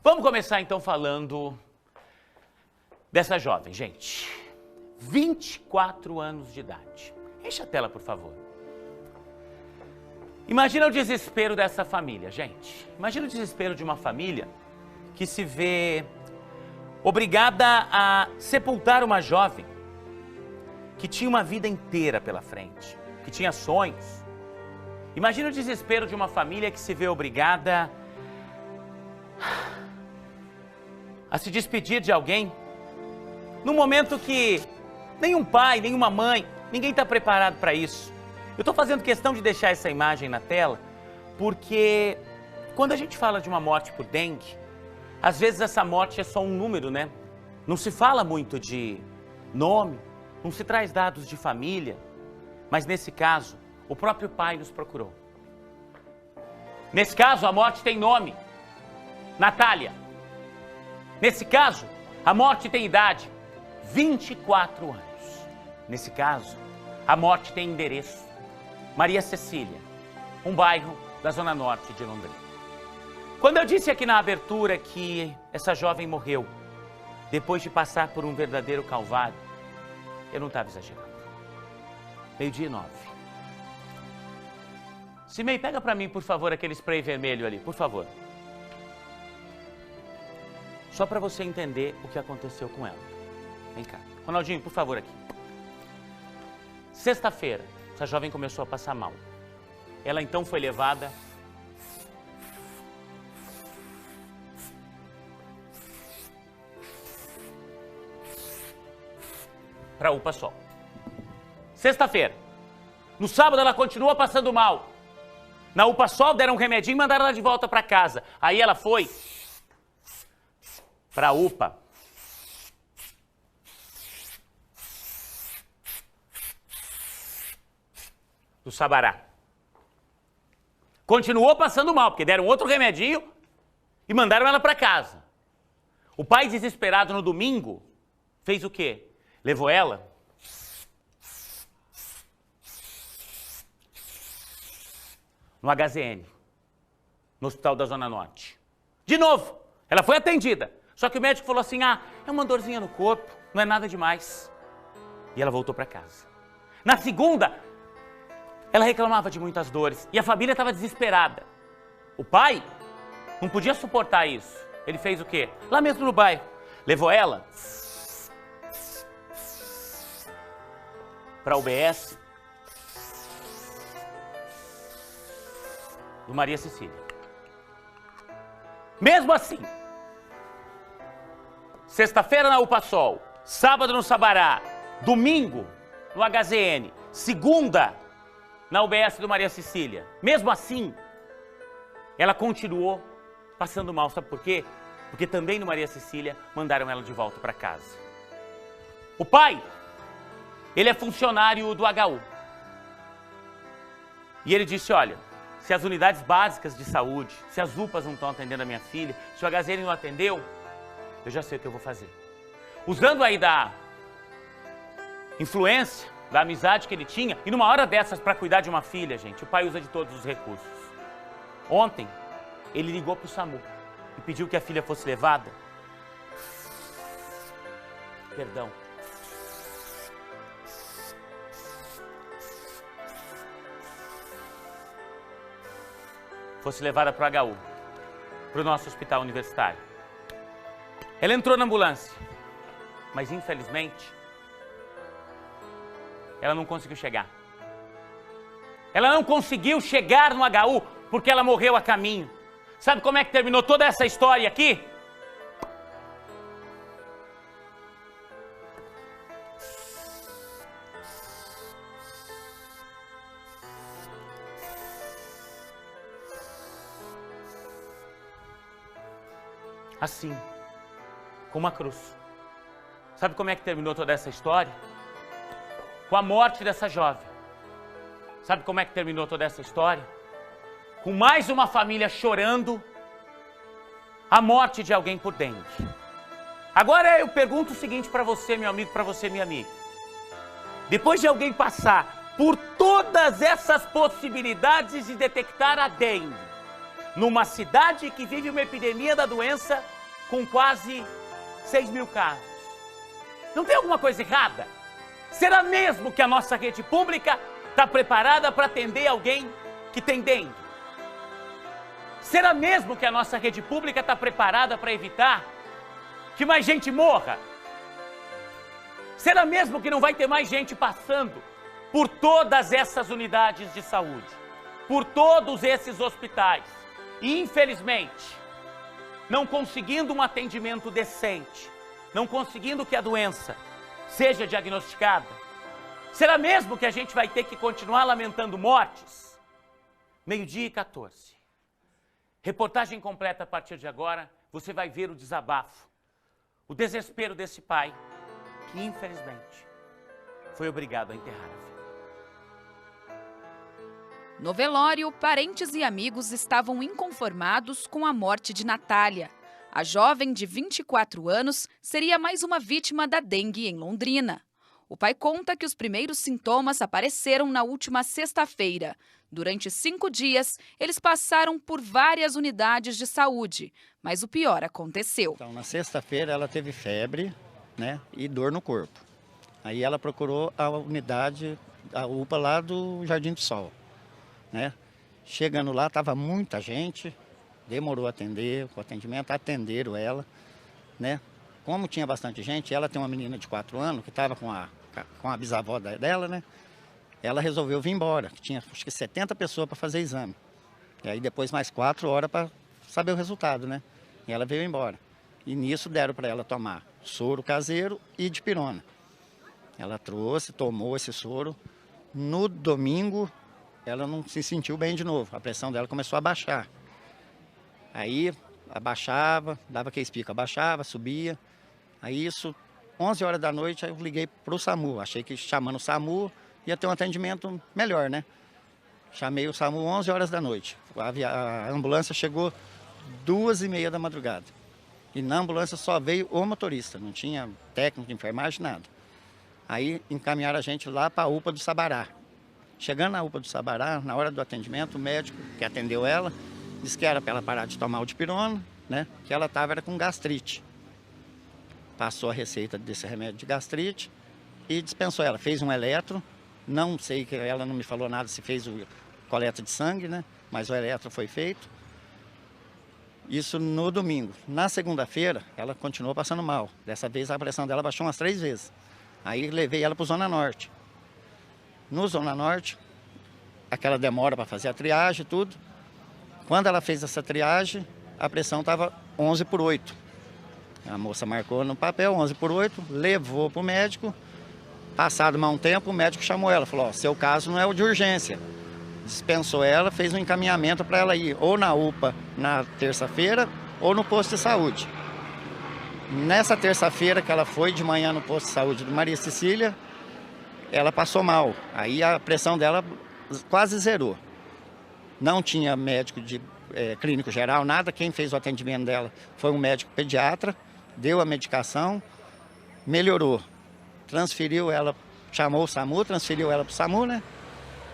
Vamos começar então falando dessa jovem, gente. 24 anos de idade. Enche a tela, por favor. Imagina o desespero dessa família, gente. Imagina o desespero de uma família que se vê obrigada a sepultar uma jovem que tinha uma vida inteira pela frente, que tinha sonhos. Imagina o desespero de uma família que se vê obrigada a se despedir de alguém num momento que nenhum pai, nenhuma mãe, ninguém está preparado para isso. Eu estou fazendo questão de deixar essa imagem na tela porque quando a gente fala de uma morte por dengue, às vezes essa morte é só um número, né? Não se fala muito de nome, não se traz dados de família, mas nesse caso, o próprio pai nos procurou. Nesse caso, a morte tem nome, Natália. Nesse caso, a morte tem idade, 24 anos. Nesse caso, a morte tem endereço, Maria Cecília, um bairro da Zona Norte de Londrina. Quando eu disse aqui na abertura que essa jovem morreu depois de passar por um verdadeiro calvário, eu não estava exagerando. 12:09. Cimei, pega para mim, por favor, aquele spray vermelho ali, por favor. Só para você entender o que aconteceu com ela. Vem cá. Ronaldinho, por favor, aqui. Sexta-feira, essa jovem começou a passar mal. Ela então foi levada para UPA Sol. Sexta-feira. No sábado ela continua passando mal. Na UPA Sol deram um remedinho e mandaram ela de volta para casa. Aí ela foi para a UPA. Do Sabará. Continuou passando mal, porque deram outro remedinho e mandaram ela para casa. O pai, desesperado no domingo, fez o quê? Levou ela no HZN, no Hospital da Zona Norte. De novo, ela foi atendida. Só que o médico falou assim, é uma dorzinha no corpo, não é nada demais. E ela voltou para casa. Na segunda, ela reclamava de muitas dores e a família estava desesperada. O pai não podia suportar isso. Ele fez o quê? Lá mesmo no bairro. Levou ela para a UBS do Maria Cecília. Mesmo assim, sexta-feira na UPA Sol, sábado no Sabará, domingo no HZN, segunda na UBS do Maria Cecília. Mesmo assim, ela continuou passando mal. Sabe por quê? Porque também no Maria Cecília mandaram ela de volta para casa. O pai, ele é funcionário do HU. E ele disse, olha, se as unidades básicas de saúde, se as UPAs não estão atendendo a minha filha, se o HZN não atendeu, eu já sei o que eu vou fazer. Usando aí da influência, da amizade que ele tinha, e numa hora dessas para cuidar de uma filha, gente, o pai usa de todos os recursos. Ontem, ele ligou para o SAMU e pediu que a filha fosse levada. Perdão. Fosse levada para o HU, para o nosso hospital universitário. Ela entrou na ambulância, mas infelizmente, ela não conseguiu chegar. Ela não conseguiu chegar no HU porque ela morreu a caminho. Sabe como é que terminou toda essa história aqui? Assim, com uma cruz. Sabe como é que terminou toda essa história? Com a morte dessa jovem. Sabe como é que terminou toda essa história? Com mais uma família chorando a morte de alguém por dengue. Agora eu pergunto o seguinte para você, meu amigo, para você, minha amiga. Depois de alguém passar por todas essas possibilidades de detectar a dengue, numa cidade que vive uma epidemia da doença, com quase 6 mil casos. Não tem alguma coisa errada? Será mesmo que a nossa rede pública está preparada para atender alguém que tem dengue? Será mesmo que a nossa rede pública está preparada para evitar que mais gente morra? Será mesmo que não vai ter mais gente passando por todas essas unidades de saúde, por todos esses hospitais e, infelizmente, não conseguindo um atendimento decente, não conseguindo que a doença seja diagnosticada? Será mesmo que a gente vai ter que continuar lamentando mortes? 12h14. Reportagem completa a partir de agora. Você vai ver o desabafo, o desespero desse pai que, infelizmente, foi obrigado a enterrar a filha. No velório, parentes e amigos estavam inconformados com a morte de Natália. A jovem de 24 anos seria mais uma vítima da dengue em Londrina. O pai conta que os primeiros sintomas apareceram na última sexta-feira. Durante 5 dias, eles passaram por várias unidades de saúde, mas o pior aconteceu. Então, na sexta-feira ela teve febre, né, e dor no corpo. Aí ela procurou a unidade, a UPA lá do Jardim do Sol, né? Chegando lá, estava muita gente, demorou a atender, o atendimento, atenderam ela, né? Como tinha bastante gente, ela tem uma menina de 4 anos que estava com a bisavó dela, né? Ela resolveu vir embora, que tinha acho que 70 pessoas para fazer exame. E aí depois mais 4 horas para saber o resultado, né? E ela veio embora. E nisso deram para ela tomar soro caseiro e dipirona. Ela trouxe, tomou esse soro. No domingo, ela não se sentiu bem de novo. A pressão dela começou a baixar. Aí abaixava, dava aquele pico, abaixava, subia. Aí isso, 11 horas da noite, aí eu liguei para o SAMU. Achei que chamando o SAMU ia ter um atendimento melhor, né? Chamei o SAMU 11 horas da noite. A ambulância chegou 2h30 da madrugada. E na ambulância só veio o motorista, não tinha técnico de enfermagem, nada. Aí encaminharam a gente lá para a UPA do Sabará. Chegando na UPA do Sabará, na hora do atendimento, o médico que atendeu ela disse que era para ela parar de tomar o dipirona, né? Que ela estava com gastrite. Passou a receita desse remédio de gastrite e dispensou ela. Fez um eletro, não sei, que ela não me falou nada se fez o coleta de sangue, né? Mas o eletro foi feito. Isso no domingo. Na segunda-feira, ela continuou passando mal. Dessa vez a pressão dela baixou umas 3 vezes. Aí levei ela para o Zona Norte. No Zona Norte, aquela demora para fazer a triagem e tudo. Quando ela fez essa triagem, a pressão estava 11/8. A moça marcou no papel 11/8, levou para o médico. Passado mais um tempo, o médico chamou ela, falou, ó, seu caso não é o de urgência. Dispensou ela, fez um encaminhamento para ela ir ou na UPA na terça-feira ou no posto de saúde. Nessa terça-feira que ela foi de manhã no posto de saúde do Maria Cecília, ela passou mal. Aí a pressão dela quase zerou. Não tinha médico de clínico geral, nada. Quem fez o atendimento dela foi um médico pediatra, deu a medicação, melhorou. Transferiu ela, chamou o SAMU, transferiu ela para o SAMU, né?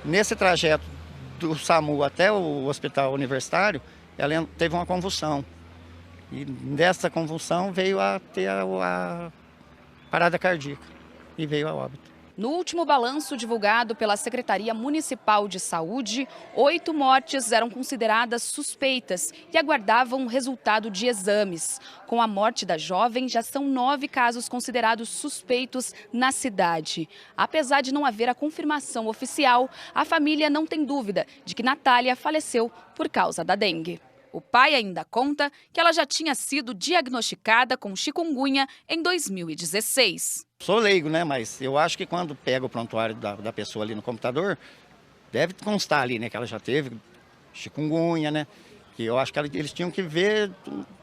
Nesse trajeto do SAMU até o hospital universitário, ela teve uma convulsão. E dessa convulsão veio a ter a parada cardíaca e veio a óbito. No último balanço divulgado pela Secretaria Municipal de Saúde, 8 mortes eram consideradas suspeitas e aguardavam o resultado de exames. Com a morte da jovem, já são 9 casos considerados suspeitos na cidade. Apesar de não haver a confirmação oficial, a família não tem dúvida de que Natália faleceu por causa da dengue. O pai ainda conta que ela já tinha sido diagnosticada com chikungunya em 2016. Sou leigo, né? Mas eu acho que quando pega o prontuário da pessoa ali no computador, deve constar ali, né? Que ela já teve chikungunya, né? Que eu acho que eles tinham que ver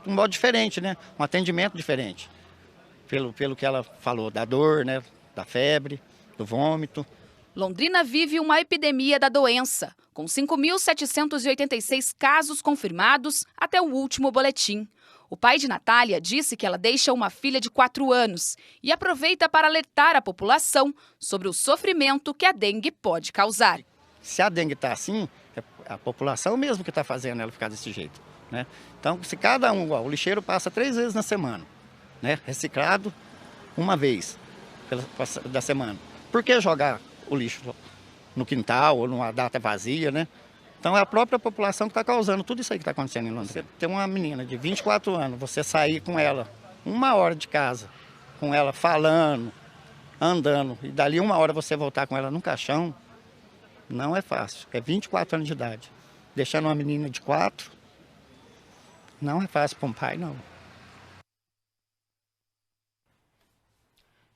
um modo diferente, né? Um atendimento diferente. Pelo que ela falou, da dor, né? Da febre, do vômito. Londrina vive uma epidemia da doença, com 5.786 casos confirmados até o último boletim. O pai de Natália disse que ela deixa uma filha de 4 anos e aproveita para alertar a população sobre o sofrimento que a dengue pode causar. Se a dengue está assim, é a população mesmo que está fazendo ela ficar desse jeito, né? Então, Então, se cada um, ó, o lixeiro passa 3 vezes na semana, né? Reciclado uma vez da semana. Por que jogar o lixo no quintal ou numa data vazia, né? Então é a própria população que está causando tudo isso aí que está acontecendo em Londrina. Você tem uma menina de 24 anos, você sair com ela 1 hora de casa, com ela falando, andando, e dali 1 hora você voltar com ela num caixão, não é fácil. É 24 anos de idade. Deixando uma menina de 4, não é fácil para um pai, não.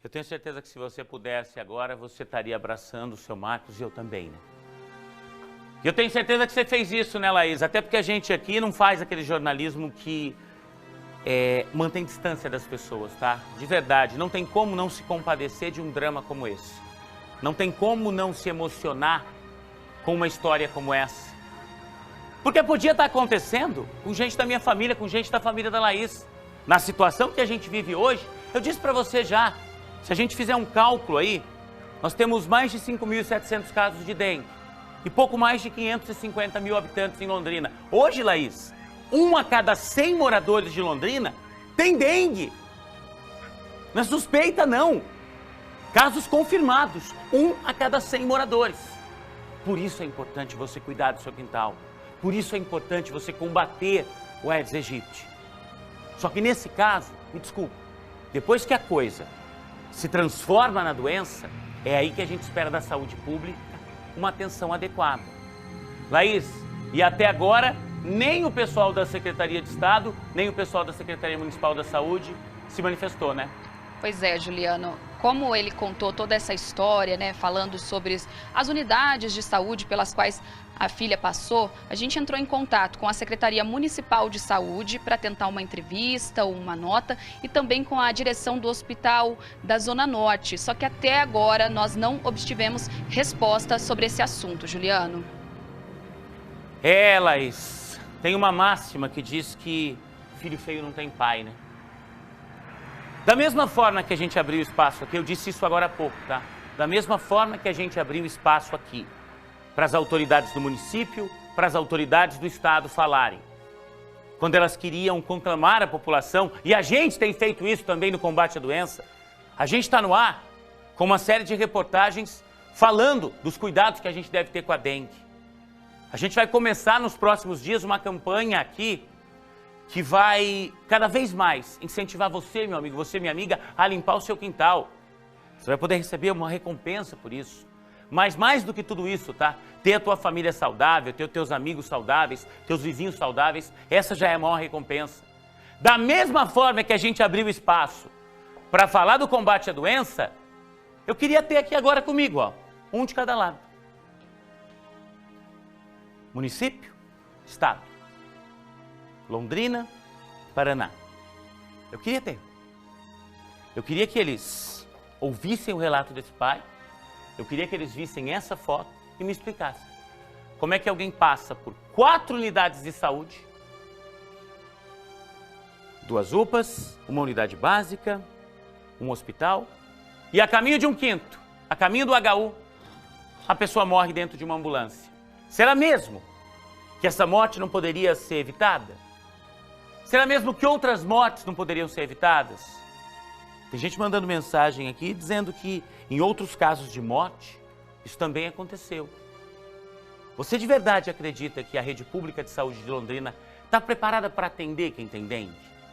Eu tenho certeza que se você pudesse agora, você estaria abraçando o seu Marcos e eu também, né? E eu tenho certeza que você fez isso, né, Laís? Até porque a gente aqui não faz aquele jornalismo que mantém distância das pessoas, tá? De verdade, não tem como não se compadecer de um drama como esse. Não tem como não se emocionar com uma história como essa. Porque podia estar acontecendo com gente da minha família, com gente da família da Laís. Na situação que a gente vive hoje, eu disse para você já, se a gente fizer um cálculo aí, nós temos mais de 5.700 casos de dengue e pouco mais de 550 mil habitantes em Londrina. Hoje, Laís, 1 a cada 100 moradores de Londrina tem dengue. Não é suspeita, não. Casos confirmados, 1 a cada 100 moradores. Por isso é importante você cuidar do seu quintal. Por isso é importante você combater o Aedes aegypti. Só que nesse caso, me desculpa, depois que a coisa se transforma na doença, é aí que a gente espera da saúde pública uma atenção adequada. Laís, e até agora, nem o pessoal da Secretaria de Estado, nem o pessoal da Secretaria Municipal da Saúde se manifestou, né? Pois é, Juliano, como ele contou toda essa história, né, falando sobre as unidades de saúde pelas quais a filha passou, a gente entrou em contato com a Secretaria Municipal de Saúde para tentar uma entrevista ou uma nota e também com a direção do Hospital da Zona Norte. Só que até agora nós não obtivemos resposta sobre esse assunto, Juliano. Laís, tem uma máxima que diz que filho feio não tem pai, né? Da mesma forma que a gente abriu espaço aqui, eu disse isso agora há pouco, tá? Da mesma forma que a gente abriu espaço aqui para as autoridades do município, para as autoridades do estado falarem. Quando elas queriam conclamar a população, e a gente tem feito isso também no combate à doença, a gente está no ar com uma série de reportagens falando dos cuidados que a gente deve ter com a dengue. A gente vai começar nos próximos dias uma campanha aqui que vai cada vez mais incentivar você, meu amigo, você, minha amiga, a limpar o seu quintal. Você vai poder receber uma recompensa por isso. Mas mais do que tudo isso, tá? Ter a tua família saudável, ter os teus amigos saudáveis, teus vizinhos saudáveis, essa já é a maior recompensa. Da mesma forma que a gente abriu espaço para falar do combate à doença, eu queria ter aqui agora comigo, ó, um de cada lado. Município, estado. Londrina, Paraná. Eu queria ter. Eu queria que eles ouvissem o relato desse pai, eu queria que eles vissem essa foto e me explicassem como é que alguém passa por 4 unidades de saúde, 2 UPAs, uma unidade básica, um hospital, e a caminho de um 5º, a caminho do HU, a pessoa morre dentro de uma ambulância. Será mesmo que essa morte não poderia ser evitada? Será mesmo que outras mortes não poderiam ser evitadas? Tem gente mandando mensagem aqui dizendo que em outros casos de morte, isso também aconteceu. Você de verdade acredita que a rede pública de saúde de Londrina está preparada para atender quem tem dengue?